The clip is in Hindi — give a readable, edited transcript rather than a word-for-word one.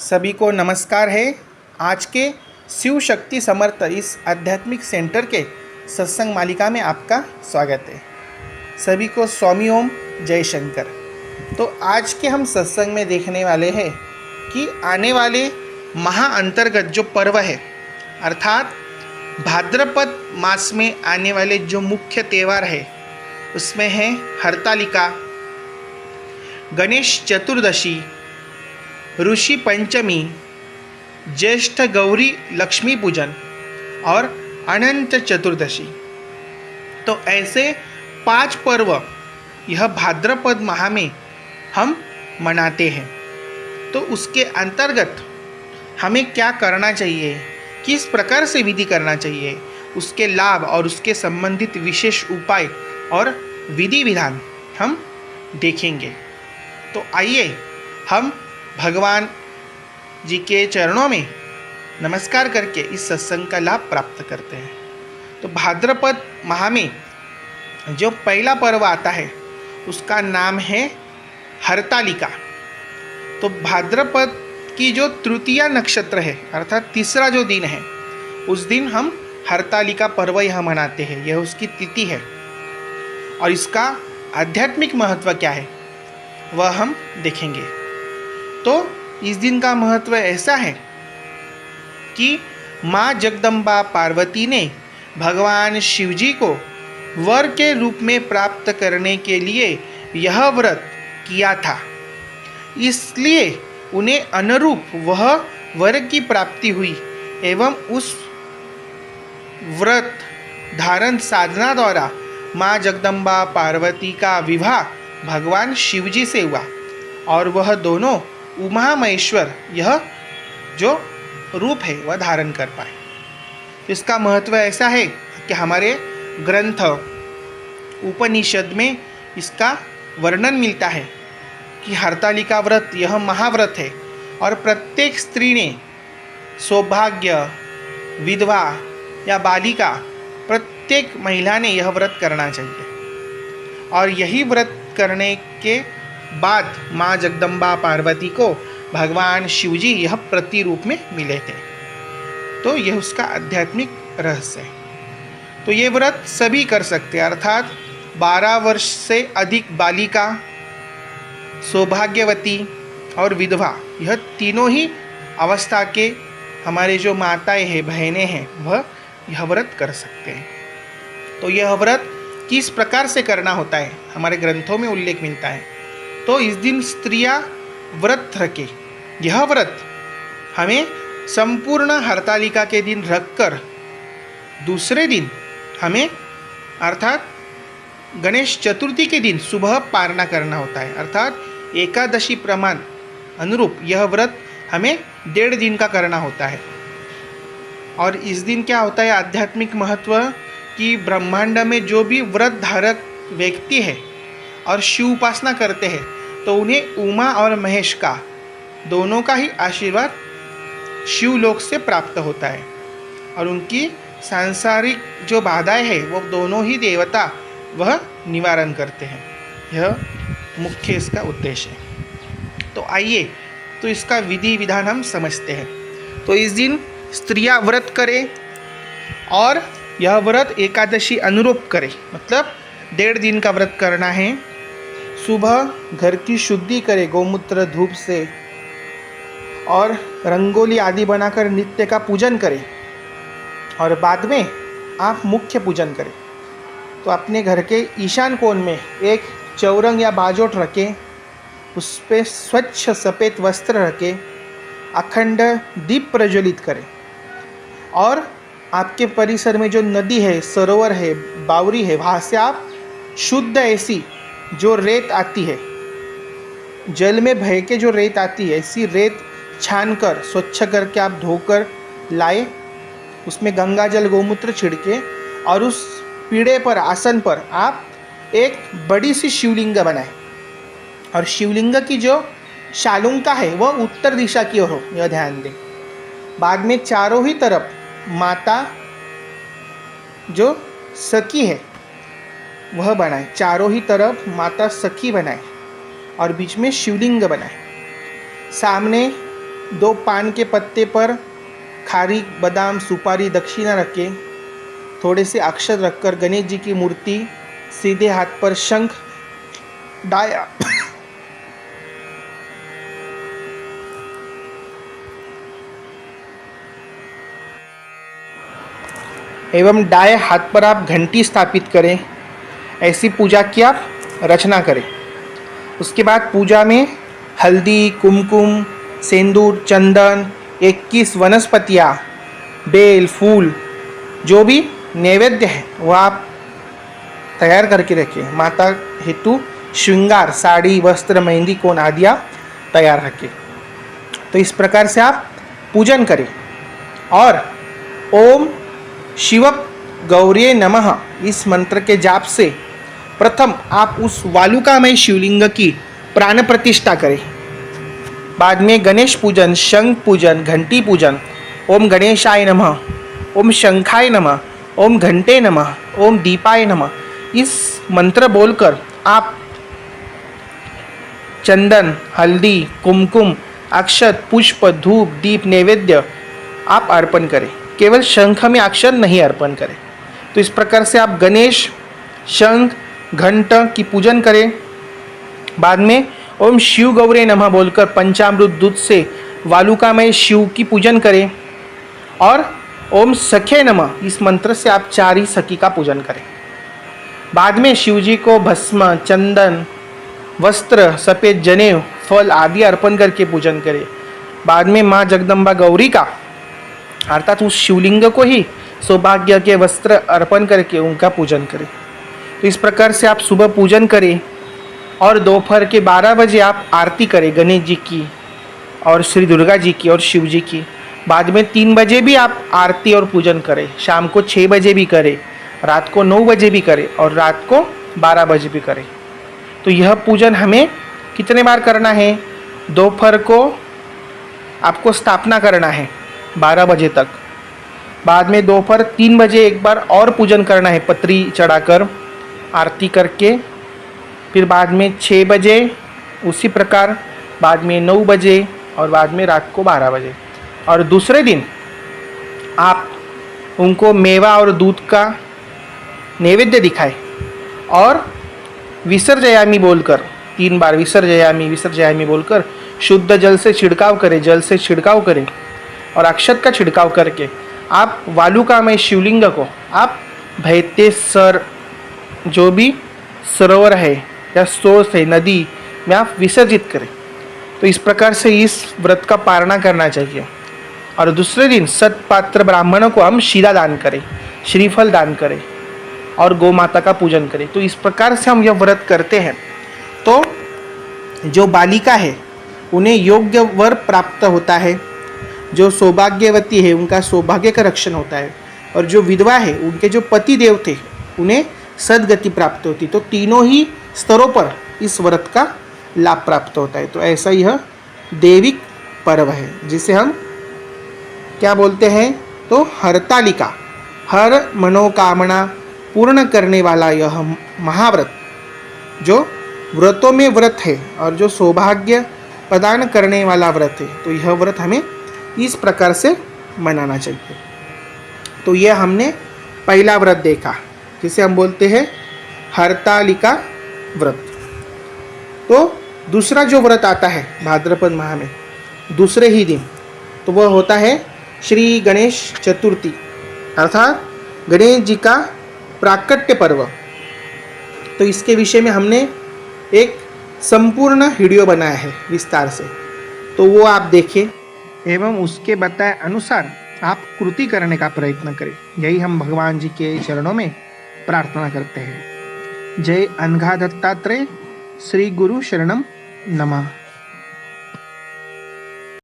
सभी को नमस्कार है। आज के शिव शक्ति समर्थ इस आध्यात्मिक सेंटर के सत्संग मालिका में आपका स्वागत है। सभी को स्वामी ओम जय शंकर। तो आज के हम सत्संग में देखने वाले हैं कि आने वाले महा अंतर्गत जो पर्व है अर्थात भाद्रपद मास में आने वाले जो मुख्य त्यौहार है उसमें है हरतालिका, गणेश चतुर्दशी, ऋषि पंचमी, ज्येष्ठ गौरी लक्ष्मी पूजन और अनंत चतुर्दशी। तो ऐसे 5 पर्व यह भाद्रपद माह में हम मनाते हैं। तो उसके अंतर्गत हमें क्या करना चाहिए, किस प्रकार से विधि करना चाहिए, उसके लाभ और उसके संबंधित विशेष उपाय और विधि विधान हम देखेंगे। तो आइए हम भगवान जी के चरणों में नमस्कार करके इस सत्संग का लाभ प्राप्त करते हैं। तो भाद्रपद माह में जो पहला पर्व आता है उसका नाम है हरतालिका। तो भाद्रपद की जो तृतीया नक्षत्र है अर्थात तीसरा जो दिन है उस दिन हम हरतालिका पर्व यह मनाते हैं। यह उसकी तिथि है और इसका आध्यात्मिक महत्व क्या है वह हम देखेंगे। तो इस दिन का महत्व ऐसा है कि माँ जगदम्बा पार्वती ने भगवान शिवजी को वर के रूप में प्राप्त करने के लिए यह व्रत किया था, इसलिए उन्हें अनुरूप वह वर की प्राप्ति हुई एवं उस व्रत धारण साधना द्वारा माँ जगदम्बा पार्वती का विवाह भगवान शिवजी से हुआ और वह दोनों उमा महेश्वर यह जो रूप है वह धारण कर पाए। इसका महत्व ऐसा है कि हमारे ग्रंथ उपनिषद में इसका वर्णन मिलता है कि हरतालिका व्रत यह महाव्रत है और प्रत्येक स्त्री ने सौभाग्य, विधवा या बालिका प्रत्येक महिला ने यह व्रत करना चाहिए। और यही व्रत करने के बाद माँ जगदम्बा पार्वती को भगवान शिवजी यह प्रतिरूप में मिले थे। तो यह उसका आध्यात्मिक रहस्य है। तो ये व्रत सभी कर सकते हैं अर्थात 12 वर्ष से अधिक बालिका, सौभाग्यवती और विधवा, यह तीनों ही अवस्था के हमारे जो माताएं हैं, बहनें हैं, वह यह व्रत कर सकते हैं। तो यह व्रत किस प्रकार से करना होता है हमारे ग्रंथों में उल्लेख मिलता है। तो इस दिन स्त्रियां व्रत रखें। यह व्रत हमें संपूर्ण हरतालिका के दिन रखकर दूसरे दिन हमें अर्थात गणेश चतुर्थी के दिन सुबह पारना करना होता है अर्थात एकादशी प्रमाण अनुरूप यह व्रत हमें 1.5 दिन का करना होता है। और इस दिन क्या होता है आध्यात्मिक महत्व कि ब्रह्मांड में जो भी व्रत धारक व्यक्ति है और शिव उपासना करते हैं तो उन्हें उमा और महेश का दोनों का ही आशीर्वाद शिवलोक से प्राप्त होता है और उनकी सांसारिक जो बाधाएं हैं वो दोनों ही देवता वह निवारण करते हैं। यह मुख्य इसका उद्देश्य है। तो आइए तो इसका विधि विधान हम समझते हैं। तो इस दिन स्त्रियां व्रत करें और यह व्रत एकादशी अनुरूप करें, मतलब 1.5 दिन का व्रत करना है। सुबह घर की शुद्धि करें गौमूत्र धूप से और रंगोली आदि बनाकर नित्य का पूजन करें और बाद में आप मुख्य पूजन करें। तो अपने घर के ईशान कोण में एक चौरंग या बाजोट रखें, उस पर स्वच्छ सफ़ेद वस्त्र रखें, अखंड दीप प्रज्वलित करें और आपके परिसर में जो नदी है, सरोवर है, बावरी है, वहाँ से आप शुद्ध ऐसी जो रेत आती है, जल में बह के जो रेत आती है, ऐसी रेत छान कर स्वच्छ करके आप धोकर लाए, उसमें गंगा जल गौमूत्र छिड़के और उस पीढ़े पर आसन पर आप एक बड़ी सी शिवलिंग बनाए और शिवलिंग की जो शालुंका है वह उत्तर दिशा की ओर हो, यह ध्यान दें। बाद में चारों ही तरफ माता जो सखी है वह बनाए, चारों ही तरफ माता सखी बनाए और बीच में शिवलिंग बनाए। सामने 2 पान के पत्ते पर खारी, बादाम, सुपारी, दक्षिणा रखें। थोड़े से अक्षत रखकर गणेश जी की मूर्ति सीधे हाथ पर शंख, डाया एवं दाएं हाथ पर आप घंटी स्थापित करें। ऐसी पूजा की आप रचना करें। उसके बाद पूजा में हल्दी, कुमकुम, सिंदूर, चंदन, 21 वनस्पतियाँ, बेल, फूल, जो भी नैवेद्य है वह आप तैयार करके रखें। माता हेतु श्रृंगार, साड़ी, वस्त्र, मेहंदी, कोन आदि आप तैयार रखें। तो इस प्रकार से आप पूजन करें। और ओम शिव गौरी नमः इस मंत्र के जाप से प्रथम आप उस वालुकामय शिवलिंग की प्राण प्रतिष्ठा करें। बाद में गणेश पूजन, शंख पूजन, घंटी पूजन, ओम गणेशाय नमः, ओम शंखाय नमः, ओम घंटे नमः, ओम दीपाय नमः इस मंत्र बोलकर आप चंदन, हल्दी, कुमकुम, अक्षत, पुष्प, धूप, दीप, नैवेद्य आप अर्पण करें। केवल शंख में अक्षत नहीं अर्पण करें। तो इस प्रकार से आप गणेश, शंख, घंट की पूजन करें। बाद में ओम शिव गौरे नमः बोलकर पंचामृत दूध से वालुकामय शिव की पूजन करें। और ओम सखे नमः इस मंत्र से आप 4 ही सखी का पूजन करें। बाद में शिव जी को भस्म, चंदन, वस्त्र, सफ़ेद जनेऊ, फल आदि अर्पण करके पूजन करें। बाद में माँ जगदम्बा गौरी का अर्थात उस शिवलिंग को ही सौभाग्य के वस्त्र अर्पण करके उनका पूजन करें। तो इस प्रकार से आप सुबह पूजन करें और दोपहर के 12 बजे आप आरती करें गणेश जी की और श्री दुर्गा जी की और शिव जी की। बाद में 3 बजे भी आप आरती और पूजन करें। शाम को 6 बजे भी करें, रात को 9 बजे भी करें और रात को 12 बजे भी करें। तो यह पूजन हमें कितने बार करना है? दोपहर को आपको स्थापना करना है 12 बजे तक। बाद में दोपहर 3 बजे एक बार और पूजन करना है पत्री चढ़ाकर, आरती करके। फिर बाद में 6 बजे उसी प्रकार, बाद में 9 बजे और बाद में रात को 12 बजे। और दूसरे दिन आप उनको मेवा और दूध का नैवेद्य दिखाएं और विसर्जयामी बोलकर 3 बार विसर्जयामी विसर्जयामी बोलकर शुद्ध जल से छिड़काव करें और अक्षत का छिड़काव करके आप वालुकामय शिवलिंग को आप भैतेसर जो भी सरोवर है या स्रोत है, नदी में आप विसर्जित करें। तो इस प्रकार से इस व्रत का पालना करना चाहिए। और दूसरे दिन सत्पात्र ब्राह्मणों को हम शीरा दान करें, श्रीफल दान करें और गौ माता का पूजन करें। तो इस प्रकार से हम यह व्रत करते हैं तो जो बालिका है उन्हें योग्य वर प्राप्त होता है, जो सौभाग्यवती है उनका सौभाग्य का रक्षण होता है, और जो विधवा है उनके जो पति देव थे उन्हें सद्गति प्राप्त होती। तो तीनों ही स्तरों पर इस व्रत का लाभ प्राप्त होता है। तो ऐसा यह दैविक पर्व है जिसे हम क्या बोलते हैं? तो हरतालिका, हर मनोकामना पूर्ण करने वाला यह महाव्रत जो व्रतों में व्रत है और जो सौभाग्य प्रदान करने वाला व्रत है। तो यह व्रत हमें इस प्रकार से मनाना चाहिए। तो यह हमने पहला व्रत देखा जिसे हम बोलते हैं हरतालिका व्रत। तो दूसरा जो व्रत आता है भाद्रपद माह में दूसरे ही दिन, तो वह होता है श्री गणेश चतुर्थी अर्थात गणेश जी का प्राकट्य पर्व। तो इसके विषय में हमने एक संपूर्ण वीडियो बनाया है विस्तार से, तो वो आप देखें एवं उसके बताए अनुसार आप कृति करने का प्रयत्न करें। यही हम भगवान जी के चरणों में प्रार्थना करते हैं। जय अनघा दत्तात्रेय, श्री गुरु शरणम नमः।